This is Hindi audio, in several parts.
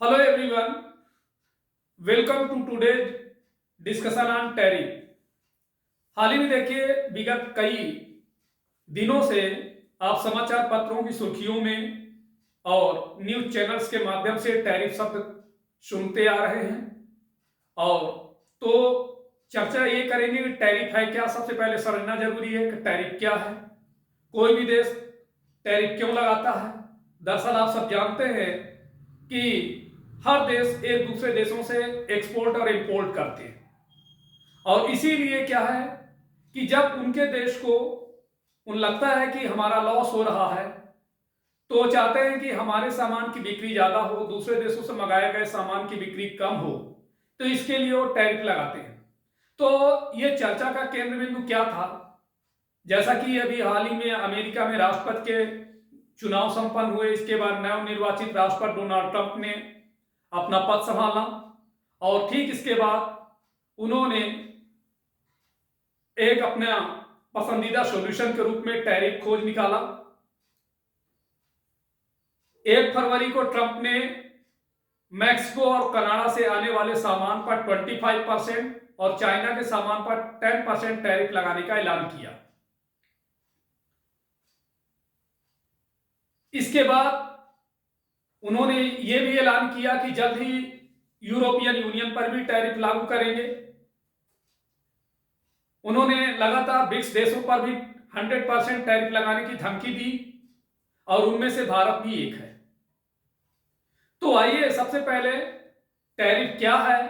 Hello everyone, welcome to today discussion on tariff. हाल ही में देखिए, विगत कई दिनों से आप समाचार पत्रों की सुर्खियों में और न्यूज चैनल्स के माध्यम से टैरिफ शब्द सुनते आ रहे हैं। और तो चर्चा ये करेंगे कि टैरिफ है क्या। सबसे पहले समझना जरूरी है कि टैरिफ क्या है, कोई भी देश टैरिफ क्यों लगाता है। दरअसल आप सब जानते हैं कि हर देश एक दूसरे देशों से एक्सपोर्ट और इंपोर्ट करते हैं, और इसीलिए क्या है कि जब उनके देश को लगता है कि हमारा लॉस हो रहा है, तो वो चाहते हैं कि हमारे सामान की बिक्री ज्यादा हो, दूसरे देशों से मंगाए गए सामान की बिक्री कम हो, तो इसके लिए वो टैरिफ लगाते हैं। तो ये चर्चा का केंद्र बिंदु क्या था? जैसा कि अभी हाल ही में अमेरिका में राष्ट्रपति के चुनाव संपन्न हुए, इसके बाद नवनिर्वाचित राष्ट्रपति डोनाल्ड ट्रंप ने अपना पद संभाला, और ठीक इसके बाद उन्होंने एक अपना पसंदीदा सॉल्यूशन के रूप में टैरिफ खोज निकाला। 1 फरवरी को ट्रंप ने मैक्सिको और कनाडा से आने वाले सामान पर 25% और चाइना के सामान पर 10% टैरिफ लगाने का ऐलान किया। इसके बाद उन्होंने ये भी ऐलान किया कि जल्द ही यूरोपियन यूनियन पर भी टैरिफ लागू करेंगे। उन्होंने लगातार ब्रिक्स देशों पर भी 100% टैरिफ लगाने की धमकी दी, और उनमें से भारत भी एक है। तो आइए सबसे पहले टैरिफ क्या है,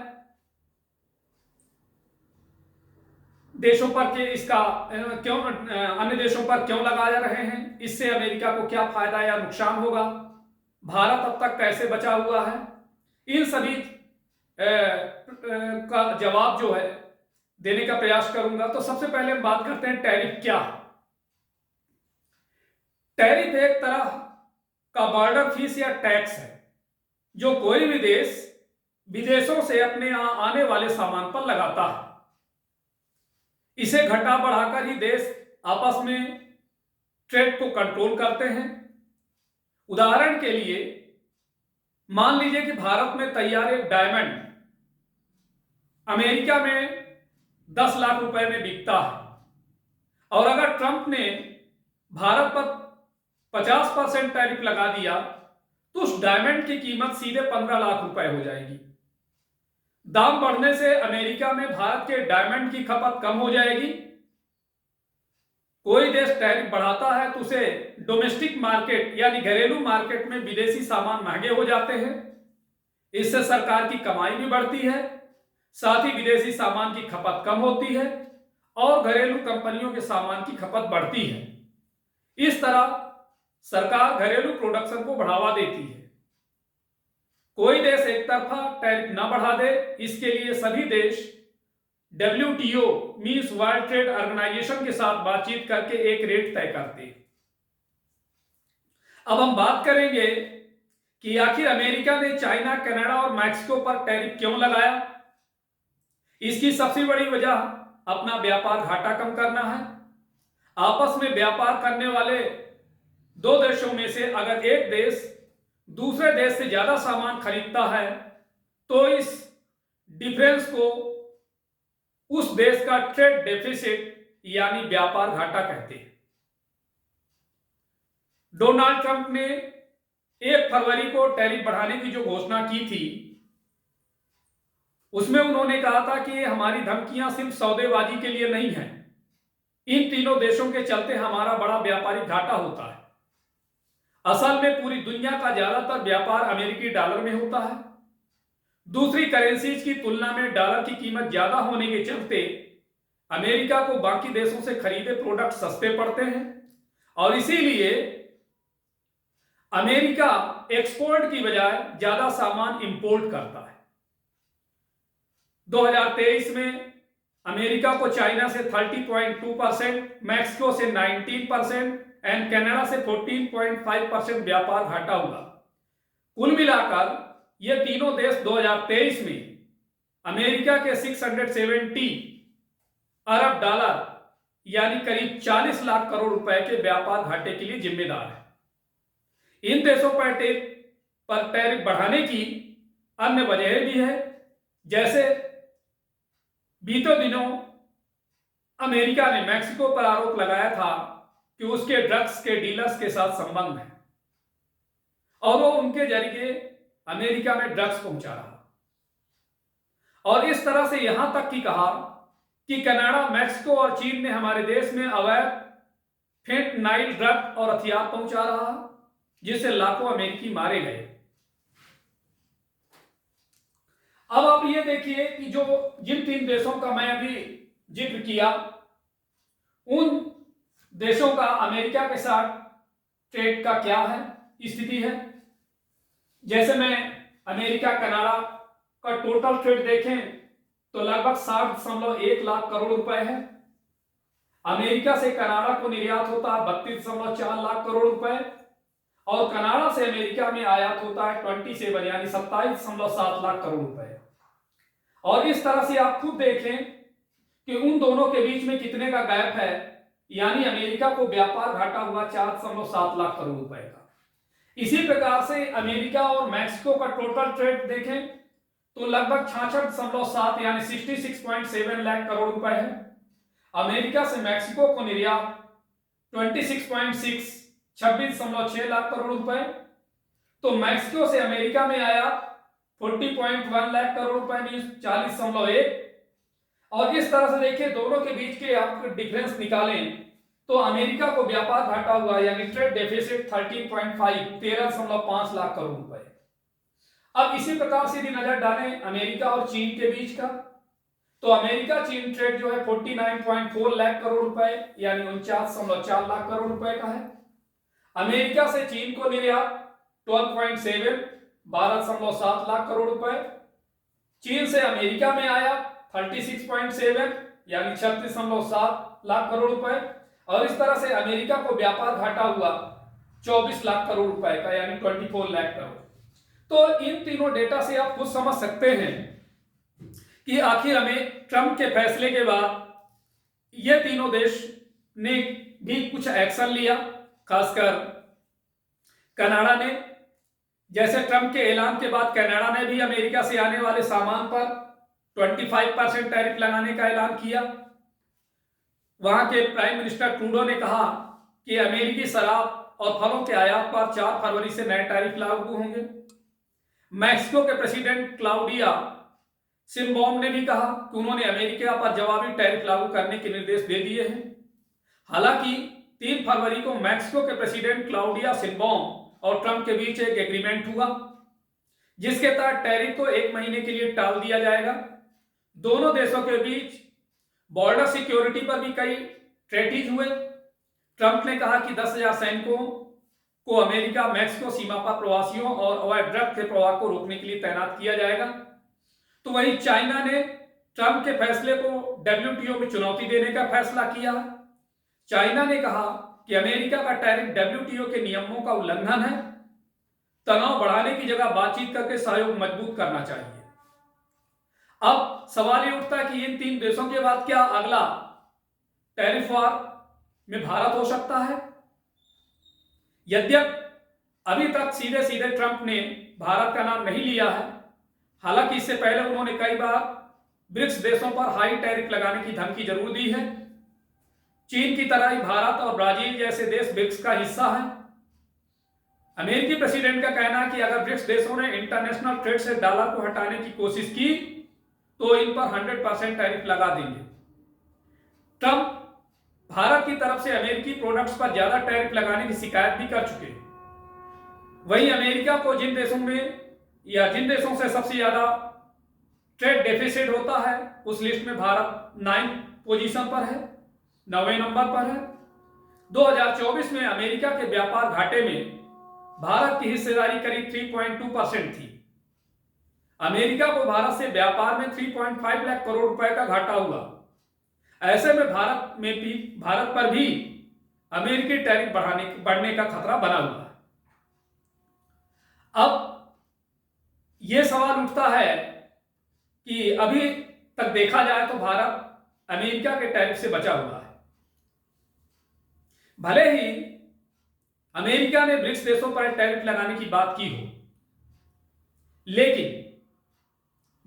देशों पर के इसका क्यों अन्य देशों पर क्यों लगाए जा रहे हैं, इससे अमेरिका को क्या फायदा या नुकसान होगा, भारत अब तक कैसे बचा हुआ है, इन सभी का जवाब जो है देने का प्रयास करूंगा। तो सबसे पहले हम बात करते हैं टैरिफ क्या है। टैरिफ एक तरह का बॉर्डर फीस या टैक्स है जो कोई भी देश विदेशों से अपने यहां आने वाले सामान पर लगाता है। इसे घटा बढ़ाकर ही देश आपस में ट्रेड को कंट्रोल करते हैं। उदाहरण के लिए मान लीजिए कि भारत में तैयार एक डायमंड अमेरिका में 10 लाख रुपए में बिकता है, और अगर ट्रंप ने भारत पर 50% टैरिफ लगा दिया, तो उस डायमंड की कीमत सीधे 15 लाख रुपए हो जाएगी। दाम बढ़ने से अमेरिका में भारत के डायमंड की खपत कम हो जाएगी। कोई देश टैरिफ बढ़ाता है तो उसे डोमेस्टिक मार्केट यानी घरेलू मार्केट में विदेशी सामान महंगे हो जाते हैं। इससे सरकार की कमाई भी बढ़ती है, साथ ही विदेशी सामान की खपत कम होती है और घरेलू कंपनियों के सामान की खपत बढ़ती है। इस तरह सरकार घरेलू प्रोडक्शन को बढ़ावा देती है। कोई देश एक तरफा टैरिफ न बढ़ा दे, इसके लिए सभी देश WTO means world trade organisation के साथ बातचीत करके एक रेट तय करते हैं। अब हम बात करेंगे कि आखिर अमेरिका ने चाइना, कनाडा और मैक्सिको पर टैरिफ क्यों लगाया। इसकी सबसे बड़ी वजह अपना व्यापार घाटा कम करना है। आपस में व्यापार करने वाले दो देशों में से अगर एक देश दूसरे देश से ज्यादा सामान खरीदता है, तो इस डिफरेंस को उस देश का ट्रेड डेफिसिट यानी व्यापार घाटा कहते हैं। डोनाल्ड ट्रंप ने 1 फरवरी को टैरिफ बढ़ाने की जो घोषणा की थी, उसमें उन्होंने कहा था कि हमारी धमकियां सिर्फ सौदेबाजी के लिए नहीं है। इन तीनों देशों के चलते हमारा बड़ा व्यापारिक घाटा होता है। असल में पूरी दुनिया का ज्यादातर व्यापार अमेरिकी डॉलर में होता है। दूसरी करेंसीज की तुलना में डॉलर की कीमत ज्यादा होने के चलते अमेरिका को बाकी देशों से खरीदे प्रोडक्ट सस्ते पड़ते हैं, और इसीलिए अमेरिका एक्सपोर्ट की बजाय ज्यादा सामान इंपोर्ट करता है। 2023 में अमेरिका को चाइना से 30.2%, मैक्सिको से 19% एंड कनाडा से 14.5% व्यापार घाटा हुआ। कुल मिलाकर ये तीनों देश 2023 में अमेरिका के 670 अरब डॉलर यानी करीब 40 लाख करोड़ रुपए के व्यापार घाटे के लिए जिम्मेदार है। इन देशों पर टैरिफ बढ़ाने की अन्य वजह भी है। जैसे बीते दिनों अमेरिका ने मैक्सिको पर आरोप लगाया था कि उसके ड्रग्स के डीलर्स के साथ संबंध है और वो उनके जरिए अमेरिका में ड्रग्स पहुंचा रहा, और इस तरह से यहां तक कि कहा कि कनाडा, मैक्सिको और चीन ने हमारे देश में अवैध फेंटनाइल ड्रग और हथियार पहुंचा रहा, जिससे लाखों अमेरिकी मारे गए। अब आप ये देखिए कि जो जिन 3 देशों का मैं अभी जिक्र किया, उन देशों का अमेरिका के साथ ट्रेड का क्या है, स्थिति है। जैसे मैं अमेरिका कनाडा का टोटल ट्रेड देखें तो लगभग 60.1 लाख करोड़ रुपए है। अमेरिका से कनाडा को निर्यात होता है 32.4 लाख करोड़ रुपए, और कनाडा से अमेरिका में आयात होता है 27 यानी 27.7 लाख करोड़ रुपए। और इस तरह से आप खुद देखें कि उन दोनों के बीच में कितने का गैप है, यानी अमेरिका को व्यापार घाटा हुआ 4.7 लाख करोड़ रुपए का। इसी प्रकार से अमेरिका और मैक्सिको का टोटल ट्रेड देखें तो लगभग 66.7 यानी 66.7 लाख करोड़ रुपए है। अमेरिका से मैक्सिको को निर्यात 26.6 लाख करोड़ रुपए, तो मैक्सिको से अमेरिका में आया 40.1 लाख करोड़ रुपए मीन 40.1। और इस तरह से देखिए दोनों के बीच के आप डिफरेंस निकालें तो अमेरिका को व्यापार घाटा हुआ यानी ट्रेड डेफिसिट 13.5 लाख करोड़ रुपए। अब इसी प्रकार से यदि नजर डालें अमेरिका और चीन के बीच का, तो अमेरिका चीन ट्रेड जो है 49.4 लाख करोड़ रुपए यानी 49.4 लाख करोड़ रुपए का है। अमेरिका से चीन को निर्यात 12.7 12.7 लाख करोड़ रुपए, चीन से अमेरिका में आया 36.7 यानी 36.7 लाख करोड़ रुपए, और इस तरह से अमेरिका को व्यापार घाटा हुआ 24 लाख करोड़ रुपए का यानी 24 लाख करोड़। तो इन तीनों डेटा से आप खुद समझ सकते हैं कि आखिर हमें ट्रंप के फैसले के बाद ये तीनों देश ने भी कुछ एक्शन लिया, खासकर कनाडा ने। जैसे ट्रंप के ऐलान के बाद कनाडा ने भी अमेरिका से आने वाले सामान पर 25% टैरिफ लगाने का ऐलान किया। वहां के प्राइम मिनिस्टर ट्रूडो ने कहा कि अमेरिकी शराब और फलों के आयात पर 4 फरवरी से नए टैरिफ लागू होंगे। मैक्सिको के प्रेसिडेंट क्लाउडिया शिनबॉम ने भी कहा कि उन्होंने अमेरिका पर जवाबी टैरिफ लागू करने के निर्देश दे दिए हैं। हालांकि 3 फरवरी को मैक्सिको के प्रेसिडेंट क्लाउडिया शिनबॉम और ट्रंप के बीच एक एग्रीमेंट हुआ, जिसके तहत टैरिफ को 1 महीने के लिए टाल दिया जाएगा। दोनों देशों के बीच बॉर्डर सिक्योरिटी पर भी कई ट्रीटीज हुए। ट्रंप ने कहा कि 10,000 सैनिकों को अमेरिका मैक्सिको सीमा पर प्रवासियों और अवैध ड्रग के प्रवाह को रोकने के लिए तैनात किया जाएगा। तो वहीं चाइना ने ट्रंप के फैसले को डब्ल्यूटीओ में चुनौती देने का फैसला किया। चाइना ने कहा कि अमेरिका का टैरिफ डब्ल्यूटीओ के नियमों का उल्लंघन है, तनाव बढ़ाने की जगह बातचीत करके सहयोग मजबूत करना चाहिए। अब सवाल ये उठता है कि इन 3 देशों के बाद क्या अगला टैरिफ वार में भारत हो सकता है। यद्यप अभी तक सीधे सीधे ट्रंप ने भारत का नाम नहीं लिया है, हालांकि इससे पहले उन्होंने कई बार ब्रिक्स देशों पर हाई टैरिफ लगाने की धमकी जरूर दी है। चीन की तरह ही भारत और ब्राजील जैसे देश ब्रिक्स का हिस्सा है। अमेरिकी प्रेसिडेंट का कहना है कि अगर ब्रिक्स देशों ने इंटरनेशनल ट्रेड से डॉलर को हटाने की कोशिश की तो इन पर 100% टैरिफ लगा देंगे। ट्रंप भारत की तरफ से अमेरिकी प्रोडक्ट्स पर ज्यादा टैरिफ लगाने की शिकायत भी कर चुके हैं। वहीं अमेरिका को जिन देशों से सबसे ज्यादा ट्रेड डेफिसिट होता है उस लिस्ट में भारत 9th पोजीशन पर है, 9वें नंबर पर है। 2024 में अमेरिका के व्यापार घाटे में भारत की हिस्सेदारी करीब 3.2% थी। अमेरिका को भारत से व्यापार में 3.5 लाख करोड़ रुपए का घाटा हुआ। ऐसे में भारत पर भी अमेरिकी टैरिफ बढ़ने का खतरा बना हुआ है। अब यह सवाल उठता है कि अभी तक देखा जाए तो भारत अमेरिका के टैरिफ से बचा हुआ है। भले ही अमेरिका ने ब्रिक्स देशों पर टैरिफ लगाने की बात की हो, लेकिन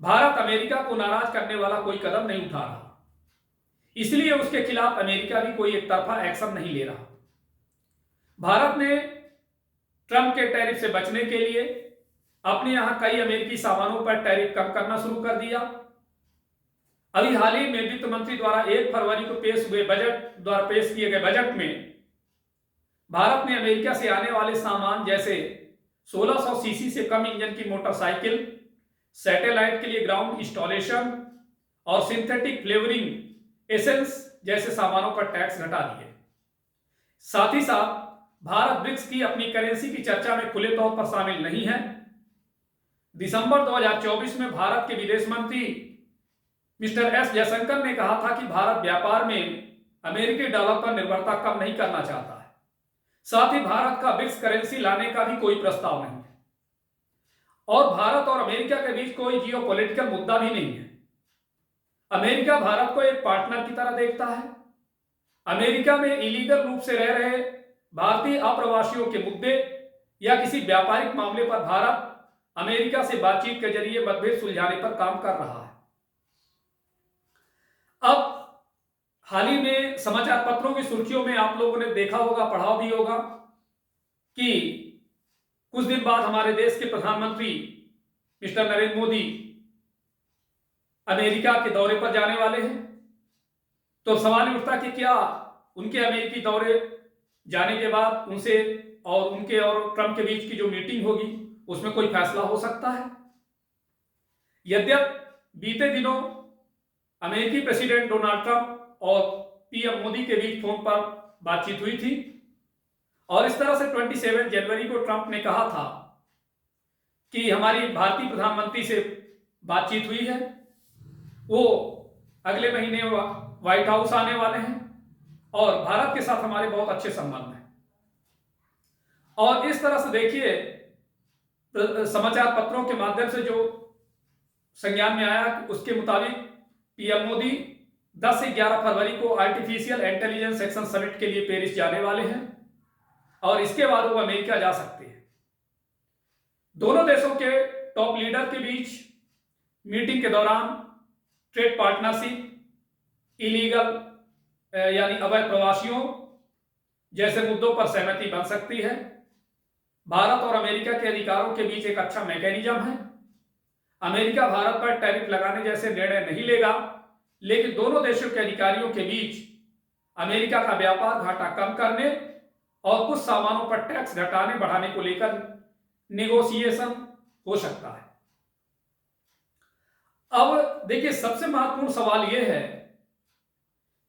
भारत अमेरिका को नाराज करने वाला कोई कदम नहीं उठा रहा, इसलिए उसके खिलाफ अमेरिका भी कोई एक तरफा एक्शन नहीं ले रहा। भारत ने ट्रंप के टैरिफ से बचने के लिए अपने यहां कई अमेरिकी सामानों पर टैरिफ कम करना शुरू कर दिया। अभी हाल ही में वित्त मंत्री द्वारा 1 फरवरी को पेश किए गए बजट में भारत ने अमेरिका से आने वाले सामान जैसे 1600 सीसी से कम इंजन की मोटरसाइकिल, सैटेलाइट के लिए ग्राउंड इंस्टॉलेशन और सिंथेटिक फ्लेवरिंग एसेंस जैसे सामानों पर टैक्स घटा दिए। साथ ही साथ भारत ब्रिक्स की अपनी करेंसी की चर्चा में खुले तौर पर शामिल नहीं है। दिसंबर 2024 में भारत के विदेश मंत्री मिस्टर एस जयशंकर ने कहा था कि भारत व्यापार में अमेरिकी डॉलर पर निर्भरता कम नहीं करना चाहता है। साथ ही भारत का ब्रिक्स करेंसी लाने का भी कोई प्रस्ताव नहीं है और भारत और अमेरिका के बीच कोई जियोपॉलिटिकल मुद्दा भी नहीं है। अमेरिका भारत को एक पार्टनर की तरह देखता है। अमेरिका में इलीगल रूप से रह रहे भारतीय अप्रवासियों के मुद्दे या किसी व्यापारिक मामले पर भारत अमेरिका से बातचीत के जरिए मतभेद सुलझाने पर काम कर रहा है। अब हाल ही में समाचार पत्रों की सुर्खियों में आप लोगों ने देखा होगा, पढ़ा भी होगा कि कुछ दिन बाद हमारे देश के प्रधानमंत्री मिस्टर नरेंद्र मोदी अमेरिका के दौरे पर जाने वाले हैं। तो सवाल उठता कि क्या उनके अमेरिकी दौरे जाने के बाद उनसे और उनके और ट्रंप के बीच की जो मीटिंग होगी उसमें कोई फैसला हो सकता है। यद्यपि बीते दिनों अमेरिकी प्रेसिडेंट डोनाल्ड ट्रंप और पीएम मोदी के बीच फोन पर बातचीत हुई थी और इस तरह से 27 जनवरी को ट्रंप ने कहा था कि हमारी भारतीय प्रधानमंत्री से बातचीत हुई है, वो अगले महीने व्हाइट हाउस आने वाले हैं और भारत के साथ हमारे बहुत अच्छे संबंध हैं। और इस तरह से देखिए समाचार पत्रों के माध्यम से जो संज्ञान में आया उसके मुताबिक पीएम मोदी 10 से 11 फरवरी को आर्टिफिशियल इंटेलिजेंस एक्शन समिट के लिए पेरिस जाने वाले हैं और इसके बाद वो अमेरिका जा सकते हैं। दोनों देशों के टॉप लीडर के बीच मीटिंग के दौरान ट्रेड पार्टनरशिप, इलीगल यानी अवैध प्रवासियों जैसे मुद्दों पर सहमति बन सकती है। भारत और अमेरिका के अधिकारों के बीच एक अच्छा मैकेनिज्म है। अमेरिका भारत पर टैरिफ लगाने जैसे निर्णय नहीं लेगा, लेकिन दोनों देशों के अधिकारियों के बीच अमेरिका का व्यापार घाटा कम करने और कुछ सामानों पर टैक्स घटाने बढ़ाने को लेकर नेगोशिएशन हो सकता है। अब देखिए सबसे महत्वपूर्ण सवाल यह है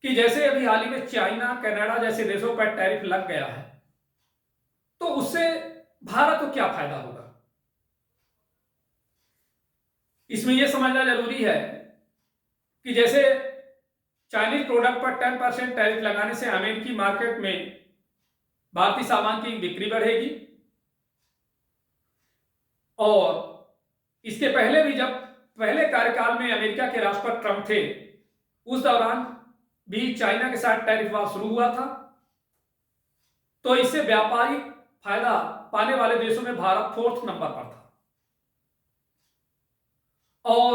कि जैसे अभी हाल ही में चाइना, कनाडा जैसे देशों पर टैरिफ लग गया है, तो उससे भारत को क्या फायदा होगा। इसमें यह समझना जरूरी है कि जैसे चाइनीज प्रोडक्ट पर 10% टैरिफ लगाने से अमेरिकी मार्केट में भारतीय सामान की बिक्री बढ़ेगी और इसके पहले भी जब पहले कार्यकाल में अमेरिका के राष्ट्रपति ट्रंप थे उस दौरान भी चाइना के साथ टैरिफ वार शुरू हुआ था, तो इससे व्यापारिक फायदा पाने वाले देशों में भारत 4th नंबर पर था और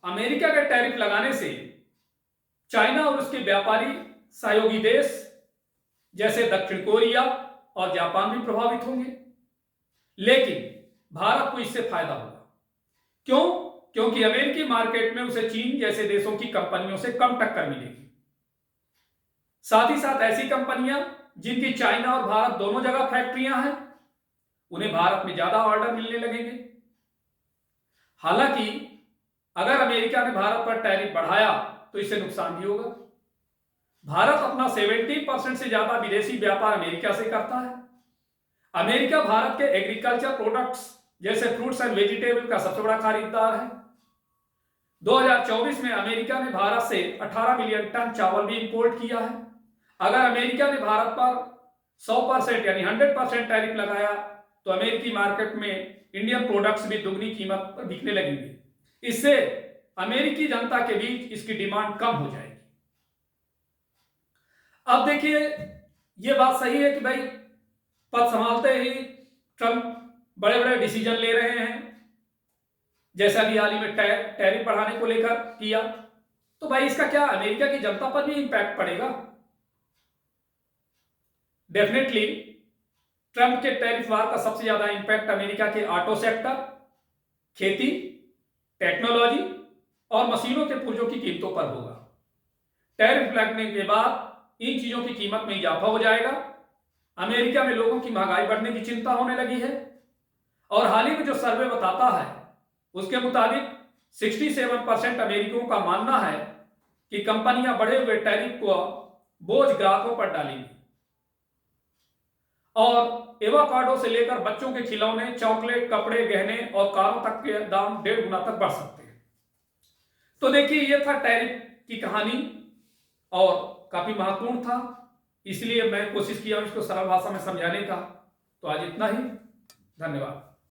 अमेरिका के टैरिफ लगाने से चाइना और उसके व्यापारी सहयोगी देश जैसे दक्षिण कोरिया और जापान भी प्रभावित होंगे, लेकिन भारत को इससे फायदा होगा। क्यों? क्योंकि अमेरिकी मार्केट में उसे चीन जैसे देशों की कंपनियों से कम टक्कर मिलेगी। साथ ही साथ ऐसी कंपनियां जिनकी चाइना और भारत दोनों जगह फैक्ट्रियां हैं, उन्हें भारत में ज्यादा ऑर्डर मिलने लगेंगे। हालांकि अगर अमेरिका ने भारत पर टैरिफ बढ़ाया तो इससे नुकसान भी होगा। भारत अपना 70% से ज्यादा विदेशी व्यापार अमेरिका से करता है। अमेरिका भारत के एग्रीकल्चर प्रोडक्ट्स जैसे फ्रूट्स एंड वेजिटेबल का सबसे बड़ा खरीदार है। 2024 में अमेरिका ने भारत से 18 मिलियन टन चावल भी इंपोर्ट किया है। अगर अमेरिका ने भारत पर 100% यानी 100% टैरिफ लगाया तो अमेरिकी मार्केट में इंडियन प्रोडक्ट्स भी दुगनी कीमत पर बिकने लगेंगे। इससे अमेरिकी जनता के बीच इसकी डिमांड कम हो जाएगी। अब देखिए यह बात सही है कि भाई पद संभालते ही ट्रंप बड़े बड़े डिसीजन ले रहे हैं जैसा कि हाल ही में टैरिफ बढ़ाने को लेकर किया, तो भाई इसका क्या अमेरिका की जनता पर भी इंपैक्ट पड़ेगा। डेफिनेटली ट्रंप के टैरिफ वार का सबसे ज्यादा इंपैक्ट अमेरिका के ऑटो सेक्टर, खेती, टेक्नोलॉजी और मशीनों के पुर्जों की कीमतों पर होगा। टैरिफ लगने के बाद इन चीजों की कीमत में इजाफा हो जाएगा। अमेरिका में लोगों की महंगाई बढ़ने की चिंता होने लगी है और हाल ही में जो सर्वे बताता है उसके मुताबिक 67% अमेरिकियों का मानना है कि कंपनियां बढ़े हुए टैरिफ को बोझ ग्राहकों पर डालेंगी और एवोकाडो से लेकर बच्चों के खिलौने, चॉकलेट, कपड़े, गहने और कारों तक के दाम 1.5 गुना तक बढ़ सकते हैं। तो देखिए ये था टैरिफ की कहानी और काफी महत्वपूर्ण था, इसलिए मैं कोशिश किया इसको सरल भाषा में समझाने का। तो आज इतना ही, धन्यवाद।